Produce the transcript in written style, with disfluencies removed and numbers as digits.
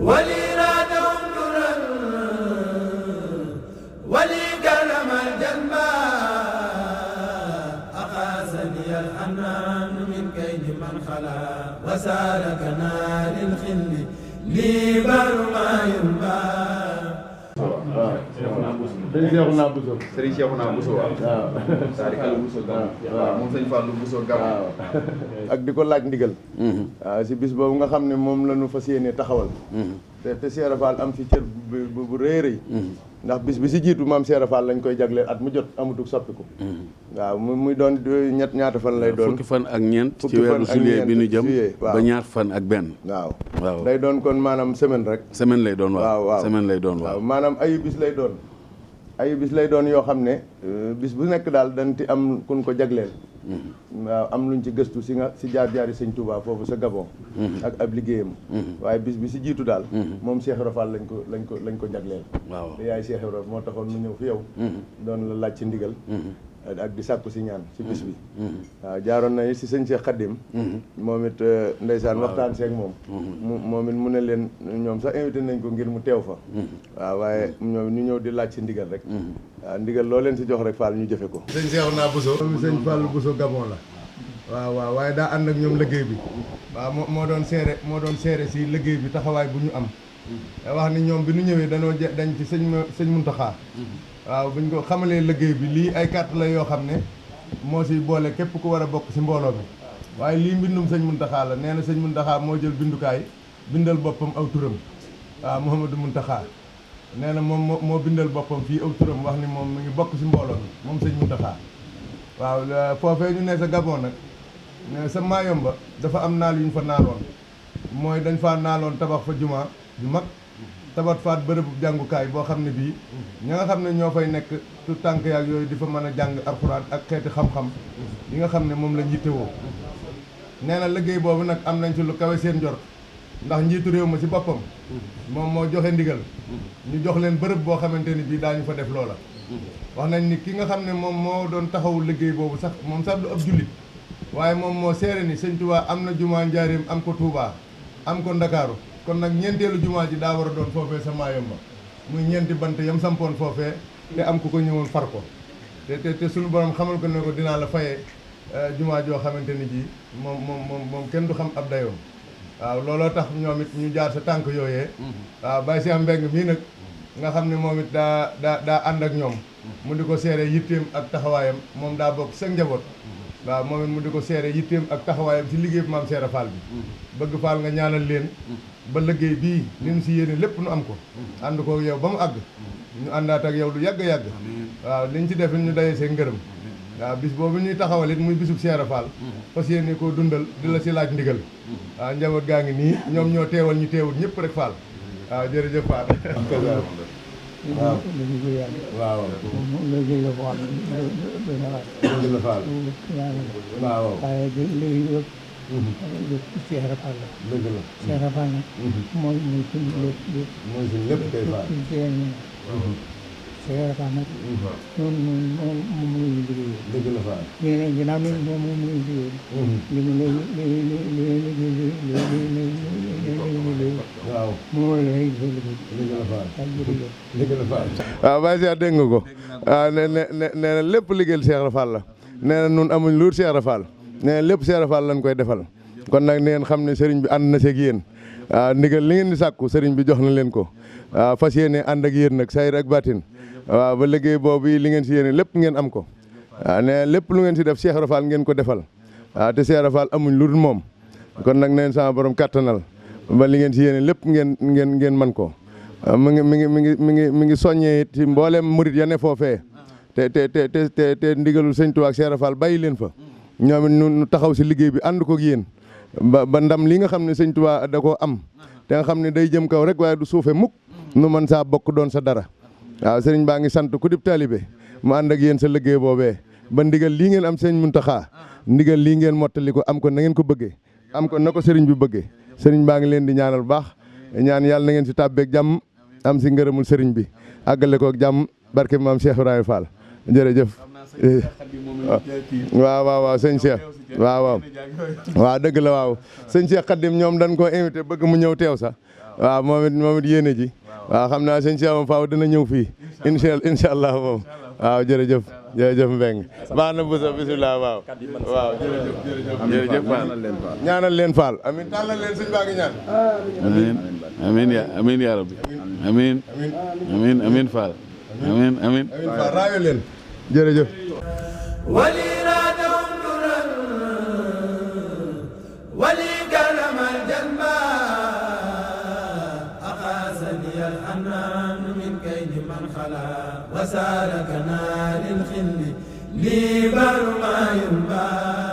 ولي رادهم درا ولي كرم الجنبا أقاسني الحنان من كيد من خلا وسالكنا للخل لي بر ما ينبا Serigne Cheikhouna Bousso waaw Sarikal Bousso waaw moom sëñ Fallou Bousso Gabon ak di ko laaj ndigal waaw si bis boobu nga xam ne moom la ñu fas yéene taxawal te Cheikh Fall am fi cër bu rëy rëy ndax bis bi si jiitu maam Cheikh Fall lañ koy jagleel at mu jot amutuk soppiku waaw muy doon ñaata fan lay doon fukki fan ak ñeent ci weeru juillet bi ñu jëm ba ñaar fan ak benn waaw day doon kon maanaam semaine rek semaine lay doon waaw semaine lay doon waaw maanaam ayu bis lay doon yoo xam ne bis bu nekk daal dañ ti am kun ko jagleel waaw am luñ ci gëstu si jaar-jaari sëñ Touba foofu sa Gabon ak ab liggéeyam waaye bis bi si jiitu daal moom Cheikh Ibra Fall lañ ko jagleel waaw te yaay Cheikh Ibra moo taxoon nu ñëw fi yow doon la laaj ci ndigal ak di sàkku si ñaan si bis bi waaw jaaroon na si sëñ Cheikh Khadim moom it ndeysaan waxtaan seeg moom moom it mu ne leen ñoom sax invité nañ ko ngir mu teew fa waaw waaye ñoom ñu ñëw di laaj si ndigal rek waaw ndigal loo leen si jox rek Fall ñu jëfe ko sëñ Cheikhouna Bousso sëñ Fall Bousso Gabon la waaw waaye daa ànd ak ñoom liggéey bi waaw moo doon seere si liggéey bi taxawaay bu ñu am wax ni ñoom bi ñu ñëwee dañ ci sëñ Muntaxa waaw buñ ko xamalee liggéey bi lii ay carte la yoo xam ne moo si boole képp ku war a bokk si mbooloo mi waaye lii mbindum sëñ Muntaxa la nee na sëñ Muntaxa moo jël bindukaay bindal boppam aw turam waaw Mouhamadou Muntaxa nee na moom moo bindal boppam fii aw turam wax ni moom mi ngi bokk si mbooloo mi moom sëñ Muntaxa waaw foofee ñu ne sa Gabon nag sa Mayomba dafa am naal yu ñu fa naaloon mooy dañ faa naaloon tabax fa jumaa ju mag tabat faat bërëbu jàngukaay boo xam ne bii ña nga xam ne ñoo fay nekk tu tànk yaak yooyu di fa mën a jàng alxuraan ak xeeti xam-xam yi nga xam ne moom la yittewoo nee na liggéey boobu nag am nañ ci lu kawe seen njort ndax njiitu réew ma ci boppam moom moo joxe ndigal ñu jox leen bërëb boo xamante ni bii daañu fa def loola wax nañ ni ki nga xam ne moom moo doon taxawu liggéey boobu sax moom sax du ab jullit waaye moom moo seere ni sëñ Tuubaa am na jumaa Njaaréem am ko Tuubaa am ko Ndakaaru kon nag ñeenteelu jumaa ji daa war a doon foofee sa Mayomba muy ñeenti bant yam sampoon foofee te am ku ko ñëwoon far ko te suñu borom xamal ko ne ko dinaa la fayee jumaa joo xamante ni ji moom kenn du xam ab dayoom waaw looloo tax ñoom it ñu jaar sa tànk yooyee waaw Baye Cheikh Mbeng mii nag nga xam ne moom it daa ànd ak ñoom mu di ko seere yitteem ak taxawaayam moom daa bokk sa njaboot waaw moom it mu di ko seere yitteem ak taxawaayam ci liggéey maam Cheikh Fall bi bëgg Fall nga ñaanal leen ba liggéey bii li ñu si yéene lépp nu am ko ànd ko yow ba mu àgg ñu àndaat ak yow lu yàgg-yàgg waaw liñ ci def ñu dayee see ngërëm waaw bis boobu ñuy taxawal it muy bisub Cheikh Fall fas yéene koo dundal di la si laaj ndigal waaw njaboot gaa ngi nii ñoom ñoo teewal ñu teewul ñëpp rek Fall waaw jërëjëf Fall waaw léegi la ko wax dëgg la Fall waaw Cheikh Fall la dëgg la Cheikh Fall nag mooy suñu lépp mooy suñu lépp kay Fall Cheikh Fall nag moom la ñuy liggéey dëgg la Fall léegi ginnaaw moom la ñuy liggéey waaw moo la lay liggéey dëgg la Fall jërëjëf dëgg la Fall waaw Baye Cheikh dégg nga ko waaw nee na lépp liggéeyal Cheikh Fall la nee na nun amuñ luur Cheikh Fall nee na lépp Cheikh Fall lañ koy defal kon nag ngeen xam ne sëriñ bi ànd na seeg yéen waaw ndigal li ngeen di sàkku sëriñ bi jox na leen ko waaw fas yéene ànd ak yéen nag sayir ak batin waaw ba liggéey boobu li ngeen si yéene lépp ngeen am ko waaw nee lépp lu ngeen si def Cheikh Fall ngeen ko defal waaw te Cheikh Fall amuñ lu dul moom kon nag neen sama borom kattanal ba li ngeen si yéene lépp ngeen man ko mi ngi soññee ci mboolem murit ya ne foofee te ndigalul sëñ Tuubaa ak Cheikh Fall bàyyi leen fa ñoom it ñu taxaw si liggéey bi ànd ko ak yéen ba ndam li nga xam ne sëñ Tuubaa da koo am te nga xam ne day jëm kaw rek waaye du suufe mukk nu mën saa bokk doon sa dara waaw sëriñ baa ngi sant ku dib taalibe mu ànd ak yéen sa liggéey boobee ba ndigal lii ngeen am sëñ Muntaxa ndigal lii ngeen mottali ko am ko na ngeen ko bëggee am ko na ko sëriñ bi bëggee sëriñ baa ngi leen di ñaanal bu baax ñaan yàlla na ngeen si tàbbeeg jàmm am si ngërëmul sëriñ bi àggale ko ak jàmm barke maam Cheikh Ibrahima Fall jërëjëf waaw sëñ Cheikh waaw dëgg la waaw sëñ Cheikh Khadim ñoom dañ koo invité bëgg mu ñëw teew sax waaw moom it yéene ji waaw xam naa sëñ Cheikh moom faaw dina ñëw fii incha allah moom waaw jërëjëf Mbengue baax na Bousso bisimilah waaw jërëjëf Fall ñaanal leen Fall amin tàllal leen sëñ baa ngi ñaan amin ya rabbi amin Fall amin Fall raayo leen jërëjëf wali raadahum duran wali karamal janba aqasani al hanan min kaydi man khala وسالكنا للخل لي بر ما ينبغي